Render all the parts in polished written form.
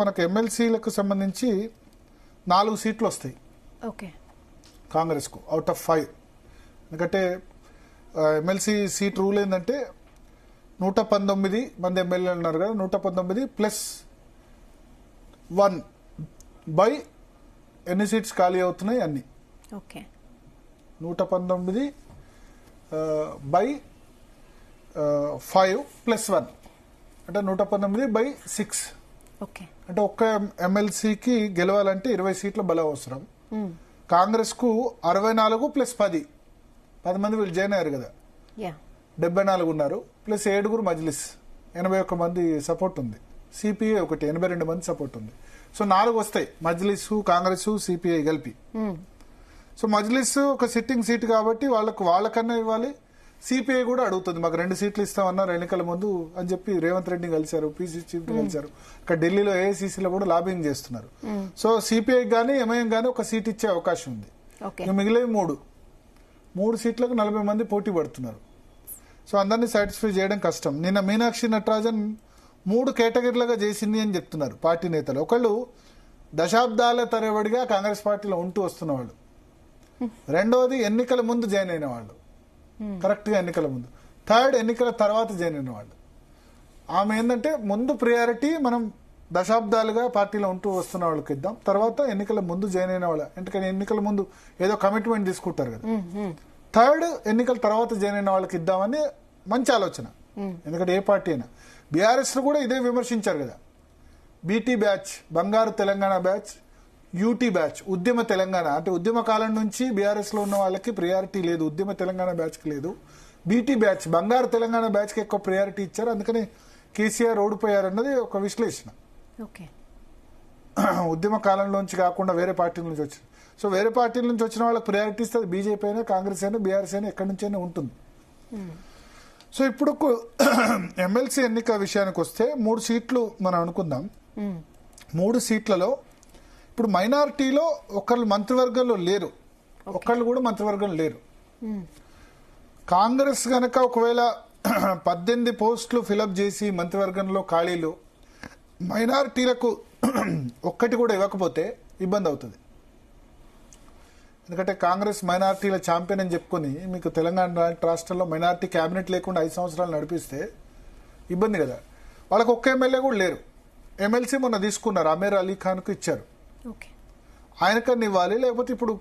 మనకు ఎమ్మెల్సీలకు సంబంధించి 4 సీట్లు వస్తాయి ఓకే కాంగ్రెస్కు అవుట్ ఆఫ్ 5. ఎందుకంటే ఎమ్మెల్సీ సీట్ రూల్ ఏంటంటే 119 మంది ఎమ్మెల్యేలు ఉన్నారు కదా, 119 ప్లస్ 1 బై ఎన్ని సీట్స్ ఖాళీ అవుతున్నాయి అన్ని. ఓకే 119 బై 5 ప్లస్ 1 అంటే 119 బై 6. ఓకే అంటే ఒక్క ఎమ్మెల్సీకి గెలవాలంటే 20 సీట్ల బలం అవసరం. కాంగ్రెస్ కు 64 ప్లస్ 10 మంది వీళ్ళు జాయిన్ అయ్యారు కదా, 74 ఉన్నారు, ప్లస్ 7 మజ్లిస్, 81 మంది సపోర్ట్ ఉంది. సిపిఐ ఒకటి 82 మంది సపోర్ట్ ఉంది. సో 4 వస్తాయి మజ్లిస్, కాంగ్రెస్, సిపిఐ కలిపి. సో మజ్లిస్ ఒక సిట్టింగ్ సీట్ కాబట్టి వాళ్ళకన్నా ఇవ్వాలి. సిపిఐ కూడా అడుగుతుంది, మాకు 2 సీట్లు ఇస్తామన్నారు ఎన్నికల ముందు అని చెప్పి రేవంత్ రెడ్డిని కలిశారు, పిసిసి చీఫ్ కలిశారు. ఇక్కడ ఢిల్లీలో ఏఐసిసిలో కూడా లాబింగ్ చేస్తున్నారు. సో సిపిఐ గానీ ఎంఐఎం గానీ ఒక సీట్ ఇచ్చే అవకాశం ఉంది. మిగిలిన 3 సీట్లకు 40 మంది పోటీ పడుతున్నారు. సో అందరినీ సాటిస్ఫై చేయడం కష్టం. నిన్న మీనాక్షి నటరాజన్ 3 కేటగిరీలుగా చేసింది అని చెప్తున్నారు పార్టీ నేతలు. ఒకళ్ళు దశాబ్దాల తరబడిగా కాంగ్రెస్ పార్టీలో ఉంటూ వస్తున్న వాళ్ళు, రెండవది ఎన్నికల ముందు జాయిన్ అయిన వాళ్ళు, కరెక్ట్ గా ఎన్నికల ముందు, థర్డ్ ఎన్నికల తర్వాత జాయిన్ అయిన వాళ్ళు. ఆమె ఏంటంటే ముందు ప్రియారిటీ మనం దశాబ్దాలుగా పార్టీలో ఉంటూ వస్తున్న వాళ్ళకి ఇద్దాం, తర్వాత ఎన్నికల ముందు జాయిన్ అయిన వాళ్ళ, ఎందుకంటే ఎన్నికల ముందు ఏదో కమిట్మెంట్ తీసుకుంటారు కదా, థర్డ్ ఎన్నికల తర్వాత జాయిన్ అయిన వాళ్ళకి ఇద్దామని మంచి ఆలోచన. ఎందుకంటే ఏ పార్టీ అయినా, బీఆర్ఎస్ కూడా ఇదే విమర్శించారు కదా, బీటీ బ్యాచ్, బంగారు తెలంగాణ బ్యాచ్, యూటీ బ్యాచ్, ఉద్యమ తెలంగాణ, అంటే ఉద్యమ కాలం నుంచి బీఆర్ఎస్ లో ఉన్న వాళ్ళకి ప్రియారిటీ లేదు, ఉద్యమ తెలంగాణ బ్యాచ్ కి లేదు. బీటీ బ్యాచ్, బంగారు తెలంగాణ బ్యాచ్ కి ఎక్కువ ప్రియారిటీ ఇచ్చారు, అందుకని కేసీఆర్ ఓడిపోయారన్నది ఒక విశ్లేషణ. ఉద్యమ కాలంలోంచి కాకుండా వేరే పార్టీల నుంచి వచ్చిన, సో వేరే పార్టీల నుంచి వచ్చిన వాళ్ళకి ప్రయారిటీ ఇస్తే బీజేపీ అయినా, కాంగ్రెస్ అయినా, బీఆర్ఎస్ అయినా ఎక్కడి నుంచి అయినా ఉంటుంది. సో ఇప్పుడు ఎమ్మెల్సీ ఎన్నిక విషయానికి వస్తే 3 సీట్లు మనం అనుకుందాం. 3 సీట్లలో ఇప్పుడు మైనారిటీలో ఒకళ్ళు మంత్రివర్గంలో లేరు, ఒకళ్ళు కూడా మంత్రివర్గం లేరు. కాంగ్రెస్ గనక ఒకవేళ 18 పోస్టులు ఫిలప్ చేసి మంత్రివర్గంలో ఖాళీలు మైనారిటీలకు ఒక్కటి కూడా ఇవ్వకపోతే ఇబ్బంది అవుతుంది. ఎందుకంటే కాంగ్రెస్ మైనారిటీల ఛాంపియన్ అని చెప్పుకొని మీకు తెలంగాణ రాష్ట్రంలో మైనారిటీ క్యాబినెట్ లేకుండా 5 సంవత్సరాలు నడిపిస్తే ఇబ్బంది కదా. వాళ్ళకి ఒక్క ఎమ్మెల్యే కూడా లేరు. ఎమ్మెల్సీ మొన్న తీసుకున్నారు, అమీర్ అలీ ఖాన్కు ఇచ్చారు, ఆయనకన్నా ఇవ్వాలి, లేకపోతే ఇప్పుడు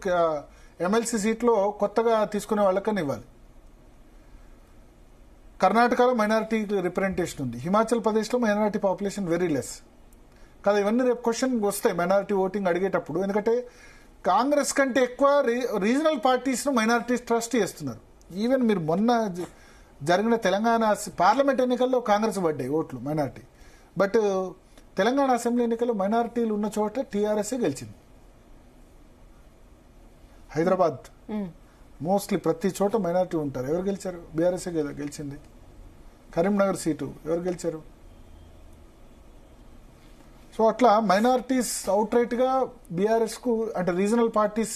ఎమ్మెల్సీ సీట్లో కొత్తగా తీసుకునే వాళ్ళకన్నా ఇవ్వాలి. కర్ణాటకలో మైనారిటీ రిప్రజెంటేషన్ ఉంది, హిమాచల్ ప్రదేశ్లో మైనారిటీ పాపులేషన్ వెరీ లెస్ కదా. ఇవన్నీ రేపు క్వశ్చన్ వస్తాయి మైనారిటీ ఓటింగ్ అడిగేటప్పుడు. ఎందుకంటే కాంగ్రెస్ కంటే ఎక్కువ రీజనల్ పార్టీస్ ను మైనారిటీస్ ట్రస్ట్ చేస్తున్నారు. ఈవెన్ మీరు మొన్న జరిగిన తెలంగాణ పార్లమెంట్ ఎన్నికల్లో కాంగ్రెస్ పడ్డాయి ఓట్లు మైనారిటీ, బట్ తెలంగాణ అసెంబ్లీ ఎన్నికల్లో మైనారిటీలు ఉన్న చోట టీఆర్ఎస్ గెలిచింది. హైదరాబాద్ మోస్ట్లీ ప్రతి చోట మైనారిటీ ఉంటారు. ఎవరు గెలిచారు? బీఆర్ఎస్ గెలిచింది. కరీంనగర్ సీటు ఎవరు గెలిచారు? సో అట్లా మైనారిటీస్ అవుట్ రైట్ గా బీఆర్ఎస్ కు, అంటే రీజనల్ పార్టీస్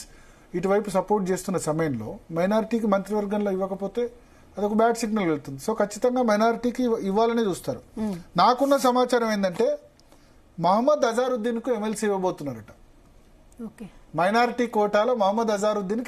ఇటువైపు సపోర్ట్ చేస్తున్న సమయంలో మైనారిటీకి మంత్రివర్గంలో ఇవ్వకపోతే అదొక బ్యాడ్ సిగ్నల్ వెళ్తుంది. సో ఖచ్చితంగా మైనారిటీకి ఇవ్వాలనే చూస్తారు. నాకున్న సమాచారం ఏంటంటే మహమ్మద్ అజారుద్దీన్ కు ఎమ్మెల్సీ ఇవ్వబోతున్నారట. మైనారిటీ కోటాలో మహమ్మద్ అజారుద్దీన్